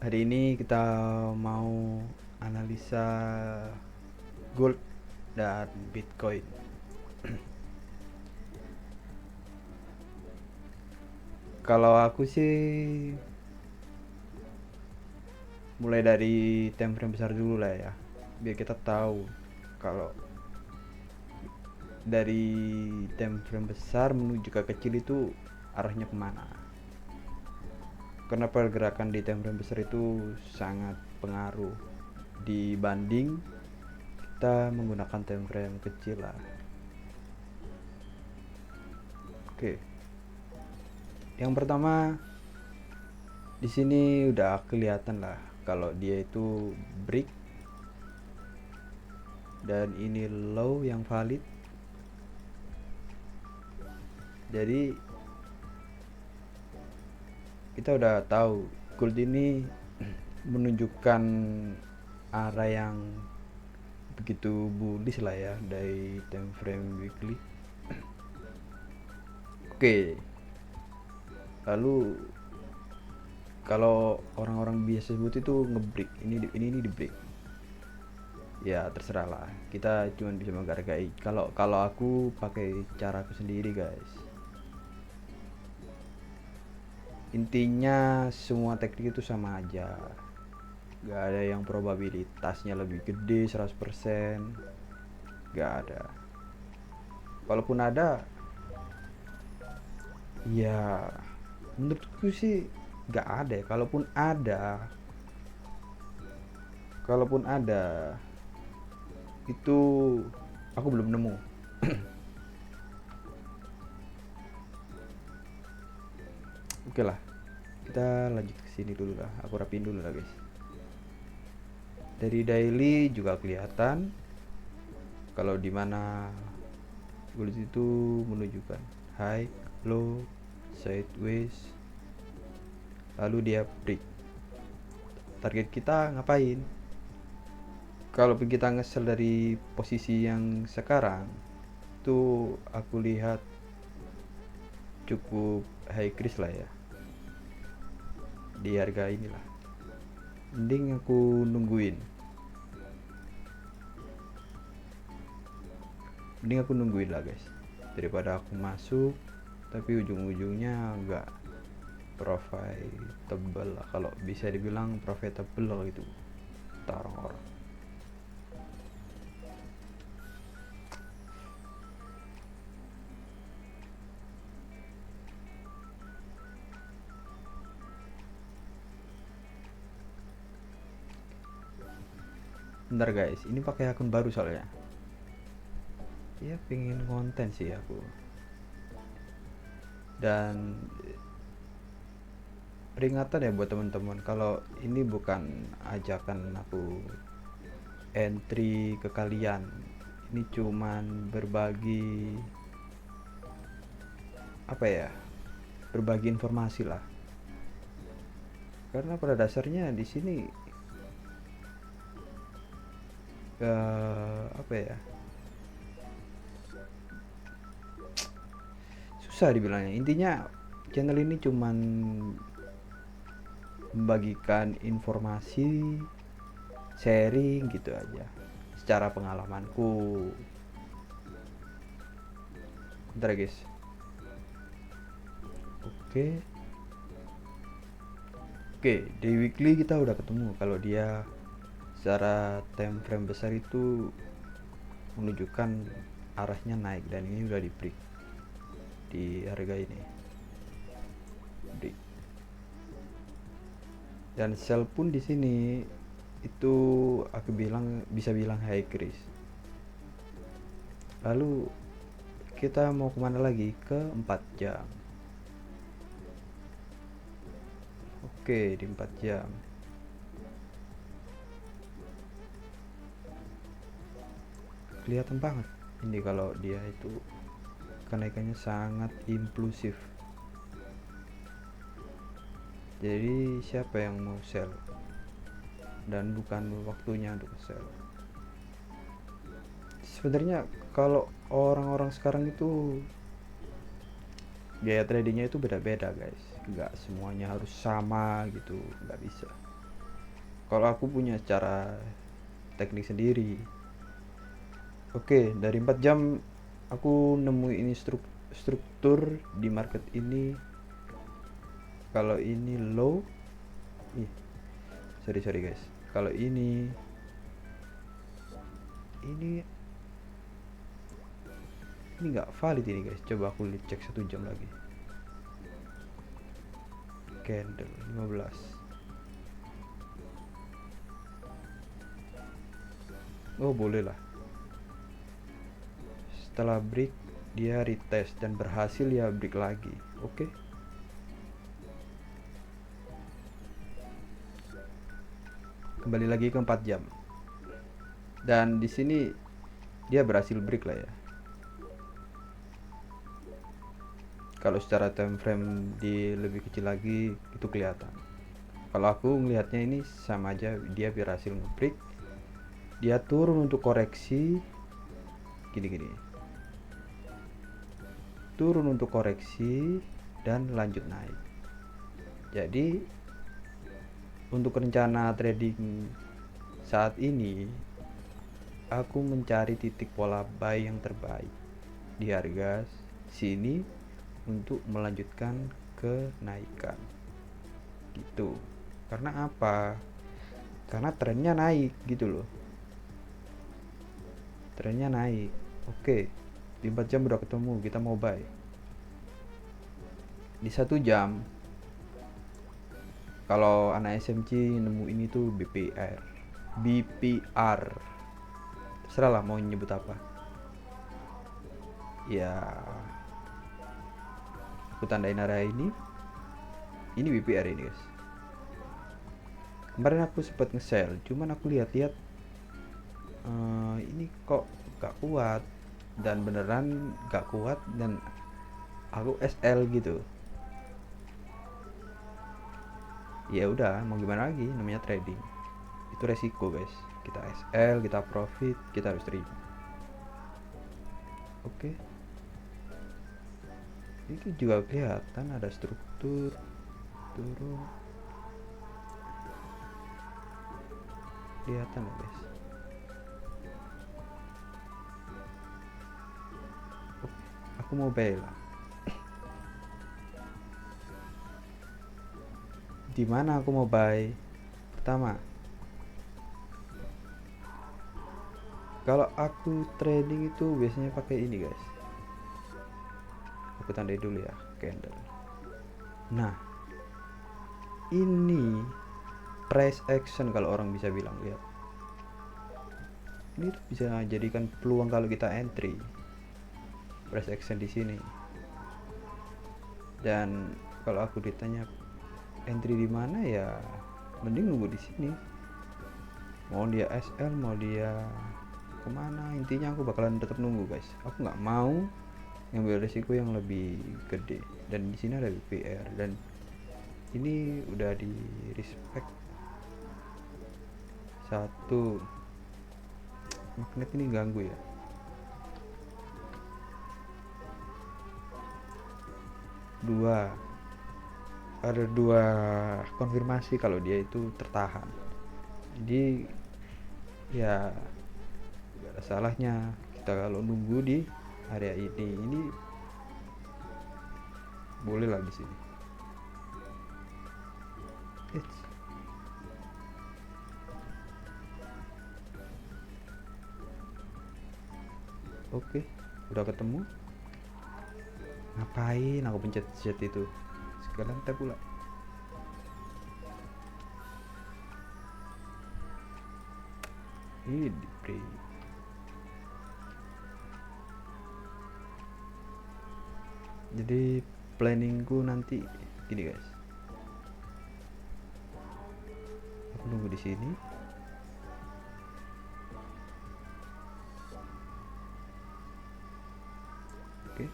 Hari ini kita mau analisa gold dan Bitcoin. Kalau aku sih mulai dari time frame besar dulu lah ya, biar kita tahu kalau dari time frame besar menuju ke kecil itu arahnya kemana. Karena pergerakan di time frame besar itu sangat pengaruh dibanding kita menggunakan time frame kecil lah. Oke, yang pertama di sini udah kelihatan lah kalau dia itu break dan ini low yang valid. Jadi kita udah tahu gold ini menunjukkan arah yang begitu bullish lah ya dari time frame weekly. Oke, lalu kalau orang-orang biasa sebut itu ngebreak, ini di break. Ya terserah lah, kita cuma bisa menghargai. Kalau aku pakai cara aku sendiri guys. Intinya semua teknik itu sama aja, gak ada yang probabilitasnya lebih gede 100%, gak ada. Kalaupun ada, ya menurutku sih gak ada ya. Kalaupun ada itu aku belum nemu. Oke lah, kita lanjut ke sini dulu lah, aku rapiin dulu lah guys. Dari daily juga kelihatan kalau dimana gold itu menunjukkan high, low, sideways, lalu dia break. Target kita ngapain? Kalau kita ngesel dari posisi yang sekarang itu aku lihat cukup high risk lah ya di harga inilah. Mending aku nungguin lah guys, daripada aku masuk tapi ujung-ujungnya enggak profitable lah, kalau bisa dibilang profitable gitu orang-orang. Bentar guys, ini pakai akun baru soalnya. Ya pengen konten sih aku. Dan peringatan ya buat teman-teman, kalau ini bukan ajakan aku entry ke kalian. Ini cuman berbagi apa ya? Berbagi informasi lah. Karena pada dasarnya di sini apa ya? Susah dibilangnya. Intinya channel ini cuman membagikan informasi, sharing gitu aja secara pengalamanku. Bentar ya guys. Oke, di weekly kita udah ketemu kalau dia secara time frame besar itu menunjukkan arahnya naik, dan ini udah di break di harga ini. Break. Dan sell pun di sini itu aku bisa bilang high risk. Lalu kita mau kemana lagi? Ke 4 jam. Oke, di 4 jam kelihatan banget ini kalau dia itu kenaikannya sangat impulsif. Jadi siapa yang mau sell dan bukan waktunya untuk sell. Sebenarnya kalau orang-orang sekarang itu gaya tradingnya itu beda-beda guys, nggak semuanya harus sama gitu, nggak bisa. Kalau aku punya cara teknik sendiri. Oke, dari 4 jam aku nemu ini struktur di market ini. Kalau ini low, ih, sorry guys. Kalau ini nggak valid ini guys. Coba aku cek 1 jam lagi. Candle 15. Oh boleh lah. Setelah break dia retest dan berhasil ya break lagi. Oke. Kembali lagi ke 4 jam. Dan di sini dia berhasil break lah ya. Kalau secara time frame di lebih kecil lagi itu kelihatan. Kalau aku melihatnya ini sama aja, dia berhasil nge-break. Dia turun untuk koreksi gini. Turun untuk koreksi dan lanjut naik. Jadi untuk rencana trading saat ini aku mencari titik pola buy yang terbaik di harga sini untuk melanjutkan kenaikan gitu. Karena apa? Karena trennya naik gitu loh. Trennya naik. Oke, di 4 jam udah ketemu, kita mau buy. Di 1 jam kalau anak SMC nemu ini tuh BPR terserah lah mau nyebut apa ya. Aku tandain area ini BPR ini guys. Kemarin aku sempat nge-sell, cuman aku lihat-lihat ini kok gak kuat, dan beneran gak kuat, dan aku SL gitu. Ya udah, mau gimana lagi, namanya trading itu resiko guys. Kita SL, kita profit, kita harus terima. Oke. Ini juga kelihatan ada struktur turun, kelihatan ya guys. Oke, aku mau buy lah. Di mana aku mau buy? Pertama, kalau aku trading itu biasanya pakai ini guys. Aku tandai dulu ya, candle. Nah, ini price action kalau orang bisa bilang, lihat. Ini bisa jadikan peluang kalau kita entry. Price action di sini. Dan kalau aku ditanya entry di mana ya, mending nunggu di sini. Mau dia SL, mau dia kemana, intinya aku bakalan tetap nunggu guys. Aku nggak mau ngambil resiko yang lebih gede. Dan di sini ada BPR dan ini udah di respect. Satu, magnet ini ganggu ya. Dua, ada dua konfirmasi kalau dia itu tertahan. Jadi ya gak ada salahnya kita kalau nunggu di area ini boleh lah di sini. Oke, udah ketemu. Ngapain aku pencet Z itu? Sekarang tap pula. Ini di break. Jadi planningku nanti gini guys. Aku nunggu di sini. Oke.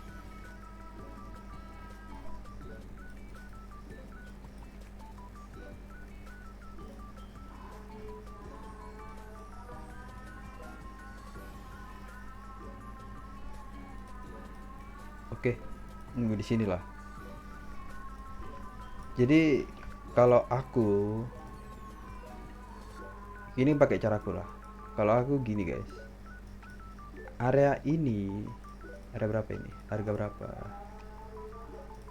Oke, nunggu di sini lah. Jadi kalau aku ini pakai caraku lah. Kalau aku gini guys, area ini, area berapa ini, harga berapa,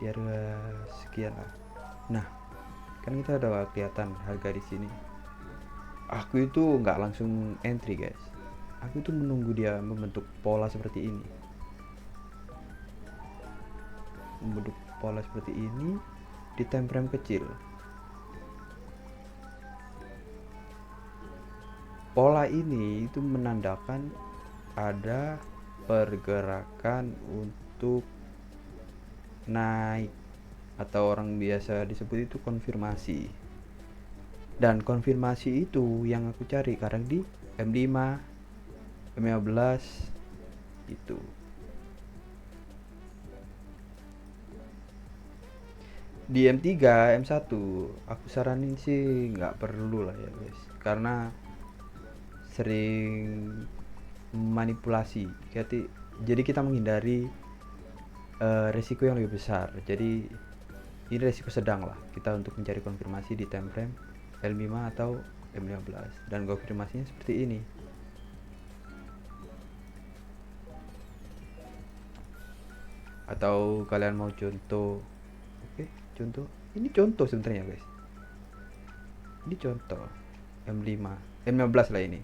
di harga sekian lah. Nah, kan kita udah kelihatan harga di sini. Aku itu nggak langsung entry guys, aku itu menunggu dia membentuk pola seperti ini, membentuk pola seperti ini di time frame kecil. Pola ini itu menandakan ada pergerakan untuk naik, atau orang biasa disebut itu konfirmasi. Dan konfirmasi itu yang aku cari kadang di M5, M15 itu. Di M3, M1 aku saranin sih nggak perlu lah ya guys, karena sering manipulasi. Jadi kita menghindari resiko yang lebih besar. Jadi ini resiko sedang lah kita untuk mencari konfirmasi di time frame L5 atau M15, dan konfirmasinya seperti ini. Atau kalian mau contoh? Oke, contoh. Ini contoh sebenarnya guys. Ini contoh M5, M15 lah ini.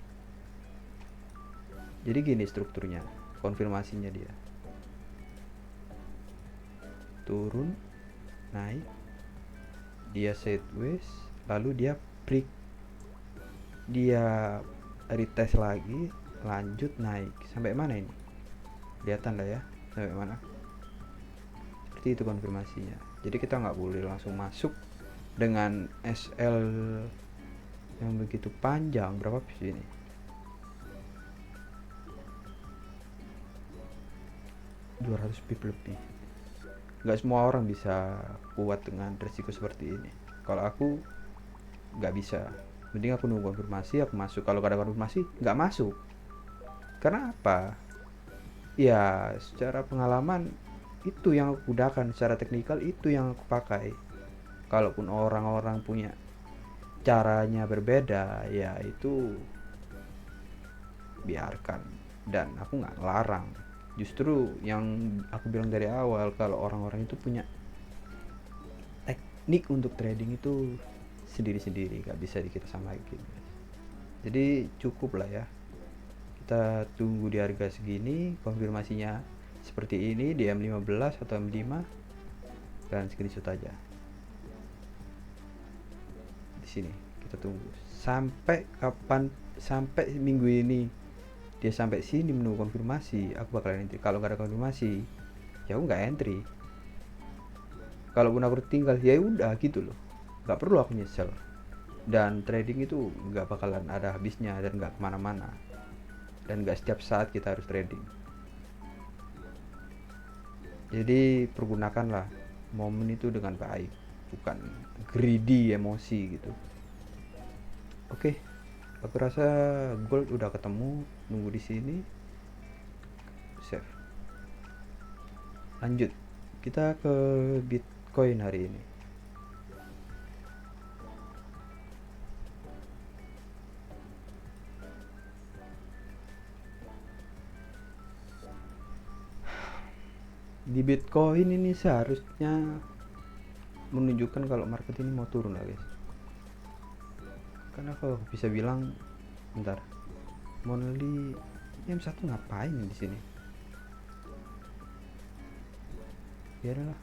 Jadi gini strukturnya, konfirmasinya dia. Turun, naik, dia sideways, lalu dia break, dia retest lagi, lanjut naik. Sampai mana ini? Kelihatan lah ya, sampai mana? Seperti itu konfirmasinya. Jadi kita nggak boleh langsung masuk dengan SL yang begitu panjang. Berapa piece ini? 200 pip lebih. Nggak semua orang bisa kuat dengan resiko seperti ini. Kalau aku nggak bisa, mending aku nunggu konfirmasi, aku masuk. Kalau gak ada konfirmasi nggak masuk. Karena apa? Ya secara pengalaman itu yang aku gunakan, secara teknikal itu yang aku pakai. Kalaupun orang-orang punya caranya berbeda, ya itu biarkan, dan aku nggak ngelarang. Justru yang aku bilang dari awal, kalau orang-orang itu punya teknik untuk trading itu sendiri-sendiri, gak bisa kita samain. Jadi cukup lah ya, kita tunggu di harga segini, konfirmasinya seperti ini di M15 atau M5, dan screenshot aja. Di sini kita tunggu sampai kapan, sampai minggu ini dia sampai sini menunggu konfirmasi, aku bakalan entry. Kalau gak ada konfirmasi, ya aku nggak entry. Kalaupun aku tinggal, ya udah gitu loh, nggak perlu aku nyesel. Dan trading itu nggak bakalan ada habisnya, dan nggak kemana-mana, dan nggak setiap saat kita harus trading. Jadi pergunakanlah momen itu dengan baik, bukan greedy emosi gitu. Oke, aku rasa gold udah ketemu, nunggu di sini, save. Lanjut, kita ke Bitcoin hari ini. Di Bitcoin ini seharusnya menunjukkan kalau market ini mau turun lah guys. Karena kalau bisa bilang, bentar, Monthly M1 ngapain di sini? Ya adalah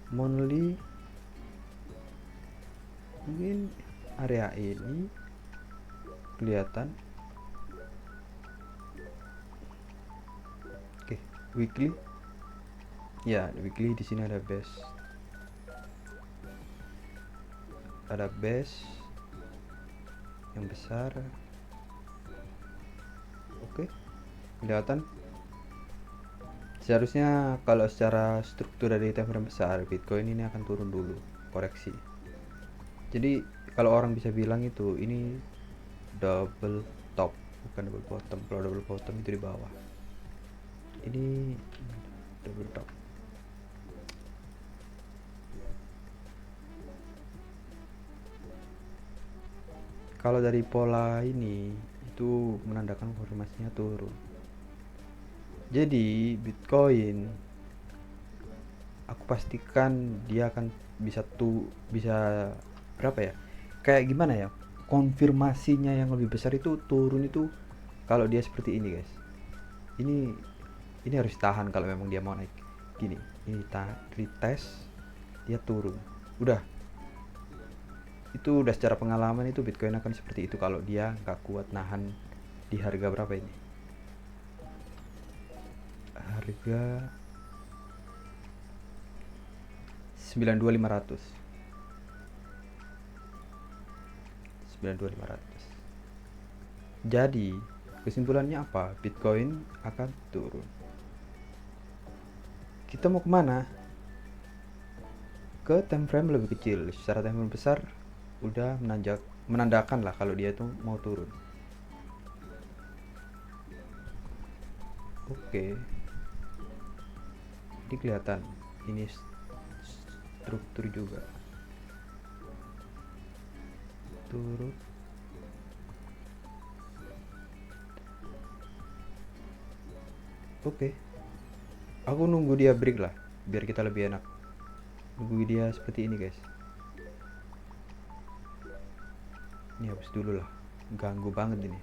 Monthly, mungkin area ini kelihatan. Oke, weekly. Ya, weekly di sini ada base. Ada base yang besar. Oke, kelihatan. Seharusnya kalau secara struktur dari time frame besar, Bitcoin ini akan turun dulu, koreksi. Jadi kalau orang bisa bilang itu ini double top, bukan double bottom. Kalau double bottom itu di bawah, ini double top. Kalau dari pola ini itu menandakan konfirmasinya turun. Jadi Bitcoin aku pastikan dia akan bisa berapa ya? Kayak gimana ya? Konfirmasinya yang lebih besar itu turun itu kalau dia seperti ini, guys. Ini ini harus tahan kalau memang dia mau naik. Gini, ini retest dia turun. Udah, itu udah secara pengalaman itu Bitcoin akan seperti itu kalau dia nggak kuat nahan di harga berapa ini, harga 92.500. 92.500. Jadi kesimpulannya apa? Bitcoin akan turun. Kita mau kemana? Ke time frame lebih kecil. Secara time frame besar udah menandakan lah kalau dia itu mau turun. Oke, ini kelihatan, ini struktur juga turun. Oke, aku nunggu dia break lah biar kita lebih enak. Nunggu dia seperti ini, guys. Ini habis dulu lah, ganggu banget ini.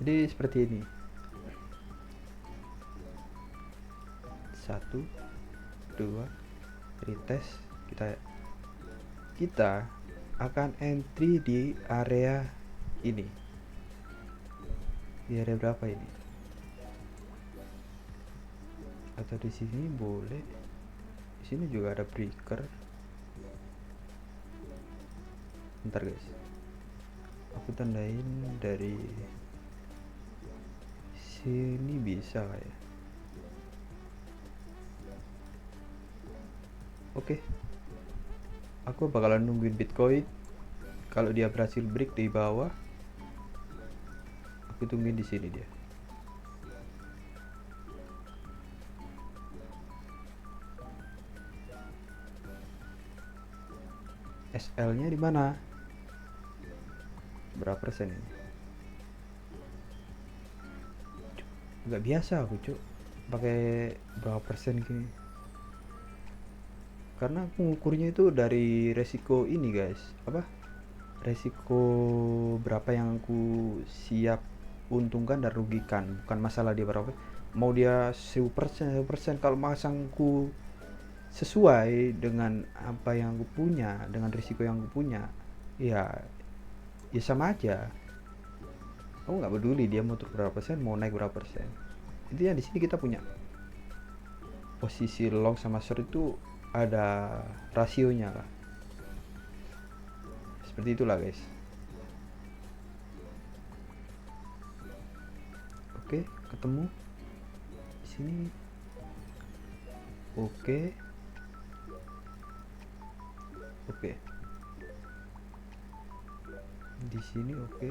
Jadi seperti ini, 1 2 retest. Kita akan entry di area ini. Di area berapa ini? Atau di sini boleh. Di sini juga ada breaker. Bentar, guys. Aku tandain dari sini bisa lah ya. Oke. Aku bakalan nungguin Bitcoin. Kalau dia berhasil break di bawah, aku tungguin di sini dia. SL-nya di mana? Berapa persen ini? Nggak biasa aku, cuk. Pakai berapa persen gini? Karena aku ngukurnya itu dari resiko ini, guys. Apa? Resiko berapa yang aku siap untungkan dan rugikan. Bukan masalah dia berapa. Mau dia 1000%, kalau masangku sesuai dengan apa yang aku punya, dengan risiko yang aku punya, ya ya sama aja. Aku nggak peduli dia mau turun berapa persen, mau naik berapa persen. Intinya di sini kita punya posisi long sama short itu ada rasionya lah. Seperti itulah, guys. Oke, ketemu di sini. Oke. Di sini oke.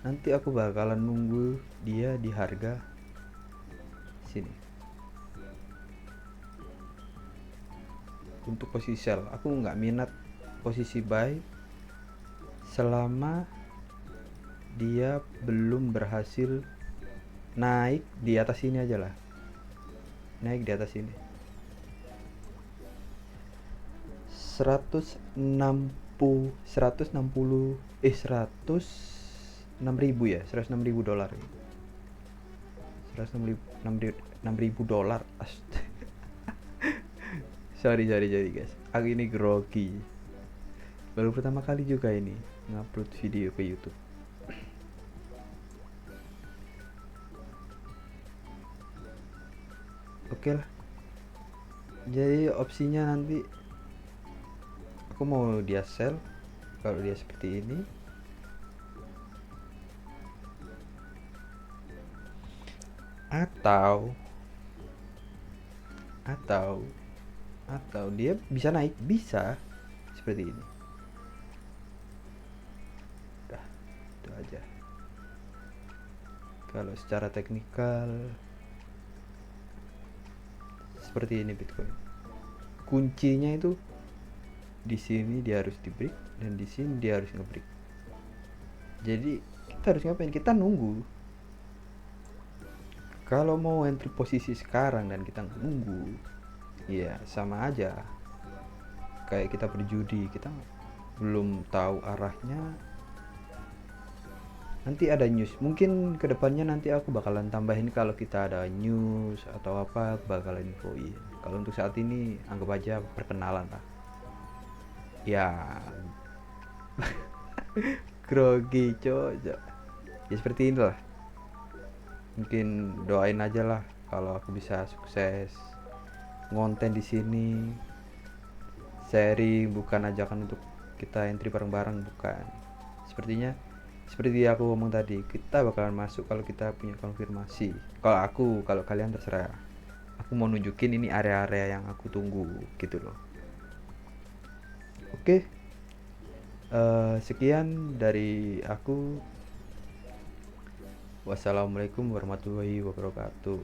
Nanti aku bakalan nunggu dia di harga sini. Untuk posisi sell, aku nggak minat posisi buy selama dia belum berhasil naik di atas ini aja lah. Naik di atas ini 106.000 ya, 106.000 dolar. 106.000 dolar. sorry guys, aku ini grogi, baru pertama kali juga ini ngupload video ke YouTube. Oke lah, jadi opsinya nanti aku mau dia sell kalau dia seperti ini, atau dia bisa naik, bisa seperti ini. Udah, itu aja. Kalau secara teknikal seperti ini Bitcoin. Kuncinya itu di sini dia harus di break dan di sini dia harus ngebreak. Jadi kita harus ngapain? Kita nunggu. Kalau mau entry posisi sekarang dan kita nunggu, ya sama aja kayak kita berjudi, kita belum tahu arahnya. Nanti ada news, mungkin kedepannya nanti aku bakalan tambahin kalau kita ada news atau apa, aku bakalan infoin. Kalau untuk saat ini anggap aja perkenalan lah ya. Grogi cocok ya, seperti inilah. Mungkin doain aja lah kalau aku bisa sukses ngonten di sini, sharing, bukan ajakan untuk kita entry bareng-bareng, bukan. Sepertinya seperti aku ngomong tadi, kita bakalan masuk kalau kita punya konfirmasi. Kalau aku, kalau kalian terserah. Aku mau nunjukin ini area-area yang aku tunggu gitu loh. Oke, sekian dari aku. Wassalamualaikum warahmatullahi wabarakatuh.